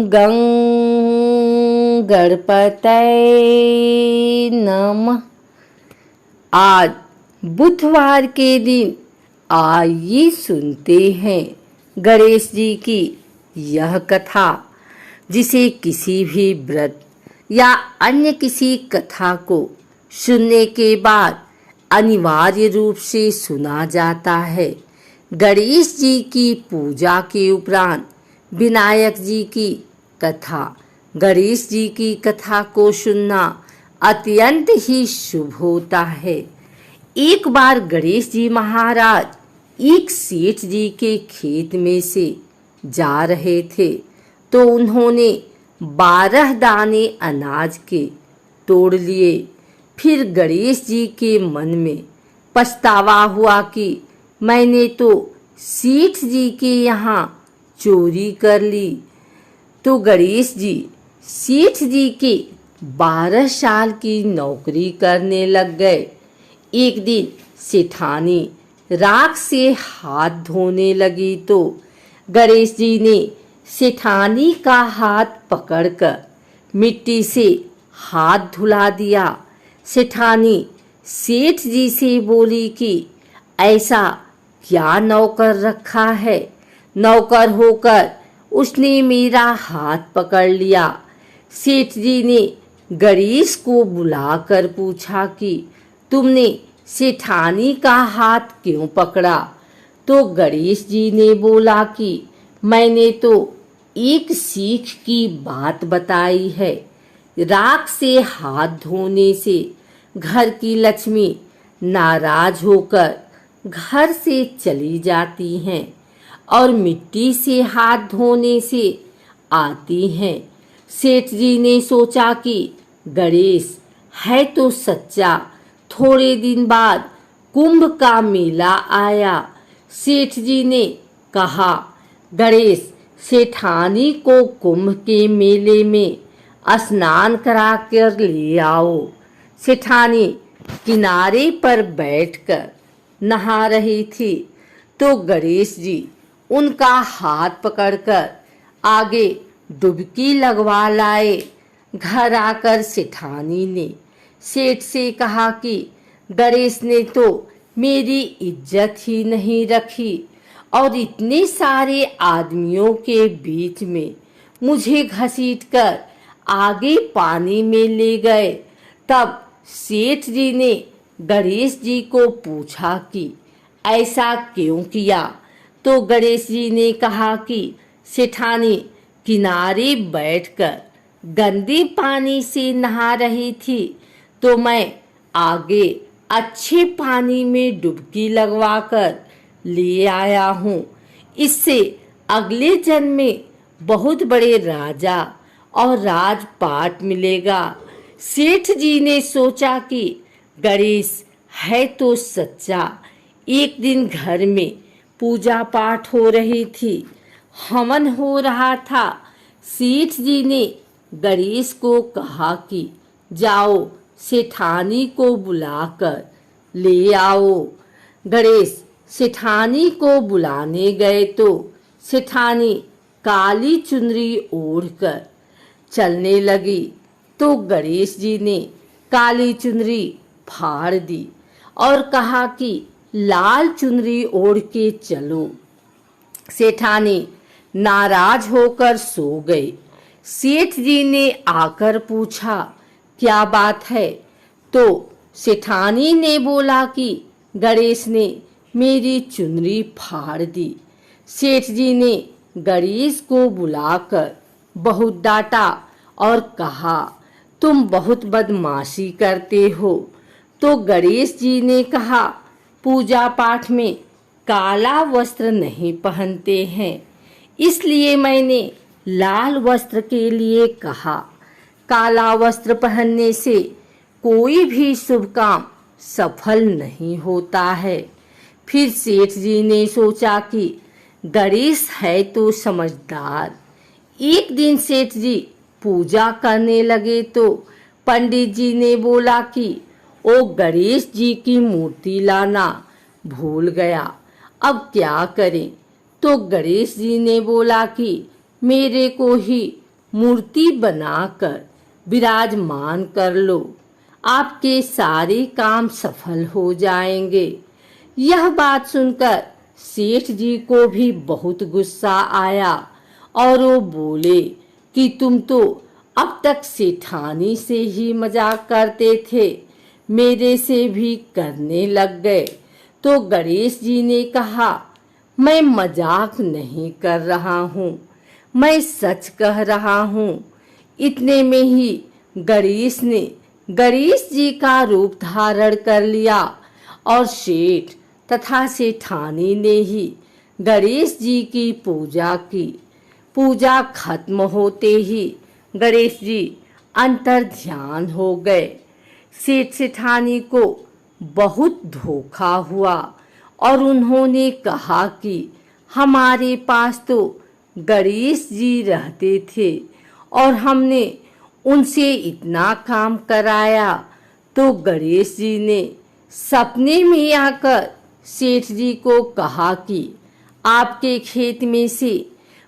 गं गणपतये नमः। आज बुधवार के दिन आइए सुनते हैं गणेश जी की यह कथा, जिसे किसी भी व्रत या अन्य किसी कथा को सुनने के बाद अनिवार्य रूप से सुना जाता है। गणेश जी की पूजा के उपरांत विनायक जी की कथा, गणेश जी की कथा को सुनना अत्यंत ही शुभ होता है। एक बार गणेश जी महाराज एक सेठ जी के खेत में से जा रहे थे, तो उन्होंने 12 दाने अनाज के तोड़ लिए। फिर गणेश जी के मन में पछतावा हुआ कि मैंने तो सेठ जी के यहाँ चोरी कर ली। तो गणेश जी सेठ जी के 12 साल की नौकरी करने लग गए। एक दिन सेठानी राख से हाथ धोने लगी, तो गणेश जी ने सेठानी का हाथ पकड़कर मिट्टी से हाथ धुला दिया। सेठानी सेठ जी से बोली कि ऐसा क्या नौकर रखा है, नौकर होकर उसने मेरा हाथ पकड़ लिया। सेठ जी ने गणेश को बुलाकर पूछा कि तुमने सेठानी का हाथ क्यों पकड़ा? तो गणेश जी ने बोला कि मैंने तो एक सीख की बात बताई है। राख से हाथ धोने से घर की लक्ष्मी नाराज होकर घर से चली जाती हैं और मिट्टी से हाथ धोने से आती हैं। सेठ जी ने सोचा कि गणेश है तो सच्चा। थोड़े दिन बाद कुंभ का मेला आया। सेठ जी ने कहा, गणेश सेठानी को कुंभ के मेले में स्नान करा कर ले आओ। सेठानी किनारे पर बैठकर नहा रही थी, तो गणेश जी उनका हाथ पकड़कर आगे डुबकी लगवा लाए। घर आकर सेठानी ने सेठ से कहा कि गणेश ने तो मेरी इज्जत ही नहीं रखी और इतने सारे आदमियों के बीच में मुझे घसीटकर आगे पानी में ले गए। तब सेठ जी ने गणेश जी को पूछा कि ऐसा क्यों किया? तो गणेश जी ने कहा कि सेठानी किनारे बैठकर गंदे पानी से नहा रही थी, तो मैं आगे अच्छे पानी में डुबकी लगवाकर ले आया हूँ। इससे अगले जन्म में बहुत बड़े राजा और राजपाट मिलेगा। सेठ जी ने सोचा कि गणेश है तो सच्चा। एक दिन घर में पूजा पाठ हो रही थी, हवन हो रहा था। सेठ जी ने गणेश को कहा कि जाओ सेठानी को बुलाकर ले आओ। गणेश सेठानी को बुलाने गए, तो सेठानी काली चुनरी ओढ़कर चलने लगी। तो गणेश जी ने काली चुनरी फाड़ दी और कहा कि लाल चुनरी ओढ़ के चलो। सेठानी नाराज होकर सो गए। सेठ जी ने आकर पूछा, क्या बात है? तो सेठानी ने बोला कि गणेश ने मेरी चुनरी फाड़ दी। सेठ जी ने गणेश को बुलाकर बहुत डांटा और कहा, तुम बहुत बदमाशी करते हो। तो गणेश जी ने कहा, पूजा पाठ में काला वस्त्र नहीं पहनते हैं, इसलिए मैंने लाल वस्त्र के लिए कहा। काला वस्त्र पहनने से कोई भी शुभ काम सफल नहीं होता है। फिर सेठ जी ने सोचा कि गणेश है तो समझदार। एक दिन सेठ जी पूजा करने लगे, तो पंडित जी ने बोला कि ओ गणेश जी की मूर्ति लाना भूल गया, अब क्या करें? तो गणेश जी ने बोला कि मेरे को ही मूर्ति बनाकर विराजमान कर लो, आपके सारे काम सफल हो जाएंगे। यह बात सुनकर सेठ जी को भी बहुत गुस्सा आया और वो बोले कि तुम तो अब तक सेठानी से ही मजाक करते थे, मेरे से भी करने लग गए। तो गणेश जी ने कहा, मैं मजाक नहीं कर रहा हूँ, मैं सच कह रहा हूँ। इतने में ही गणेश ने गणेश जी का रूप धारण कर लिया और सेठ तथा सेठानी ने ही गणेश जी की पूजा की। पूजा खत्म होते ही गणेश जी अंतर ध्यान हो गए। सेठ सेठानी को बहुत धोखा हुआ और उन्होंने कहा कि हमारे पास तो गणेश जी रहते थे और हमने उनसे इतना काम कराया। तो गणेश जी ने सपने में आकर सेठ जी को कहा कि आपके खेत में से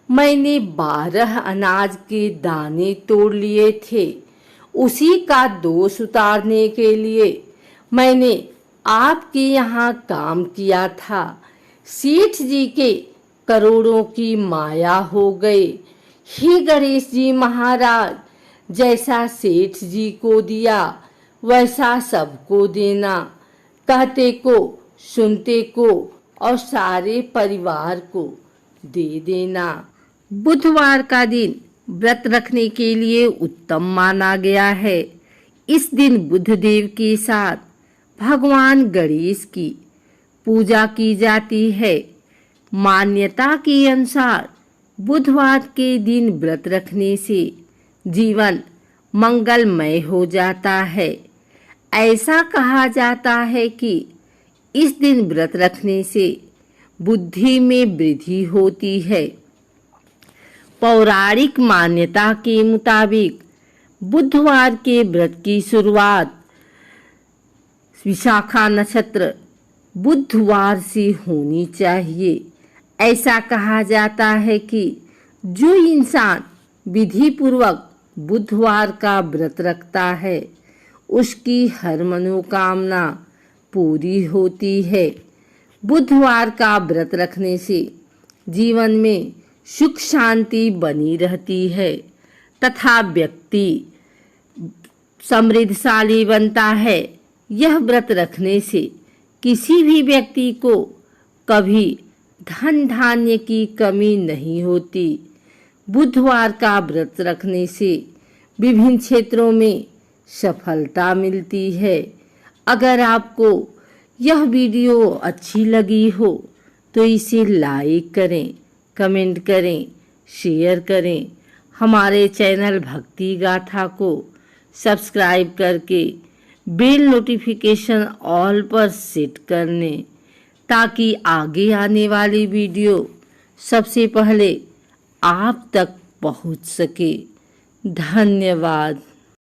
मैंने 12 अनाज के दाने तोड़ लिए थे, उसी का दोष उतारने के लिए मैंने आपके यहाँ काम किया था। सेठ जी के करोड़ों की माया हो गई। हे गणेश जी महाराज, जैसा सेठ जी को दिया वैसा सबको देना, कहते को सुनते को और सारे परिवार को दे देना। बुधवार का दिन व्रत रखने के लिए उत्तम माना गया है। इस दिन बुधदेव के साथ भगवान गणेश की पूजा की जाती है। मान्यता के अनुसार बुधवार के दिन व्रत रखने से जीवन मंगलमय हो जाता है। ऐसा कहा जाता है कि इस दिन व्रत रखने से बुद्धि में वृद्धि होती है। पौराणिक मान्यता के मुताबिक बुधवार के व्रत की शुरुआत विशाखा नक्षत्र बुधवार से होनी चाहिए। ऐसा कहा जाता है कि जो इंसान विधि पूर्वक बुधवार का व्रत रखता है उसकी हर मनोकामना पूरी होती है। बुधवार का व्रत रखने से जीवन में सुख शांति बनी रहती है तथा व्यक्ति समृद्धशाली बनता है। यह व्रत रखने से किसी भी व्यक्ति को कभी धन धान्य की कमी नहीं होती। बुधवार का व्रत रखने से विभिन्न क्षेत्रों में सफलता मिलती है। अगर आपको यह वीडियो अच्छी लगी हो तो इसे लाइक करें, कमेंट करें, शेयर करें। हमारे चैनल भक्ति गाथा को सब्सक्राइब करके बेल नोटिफिकेशन ऑल पर सेट कर लें ताकि आगे आने वाली वीडियो सबसे पहले आप तक पहुंच सके। धन्यवाद।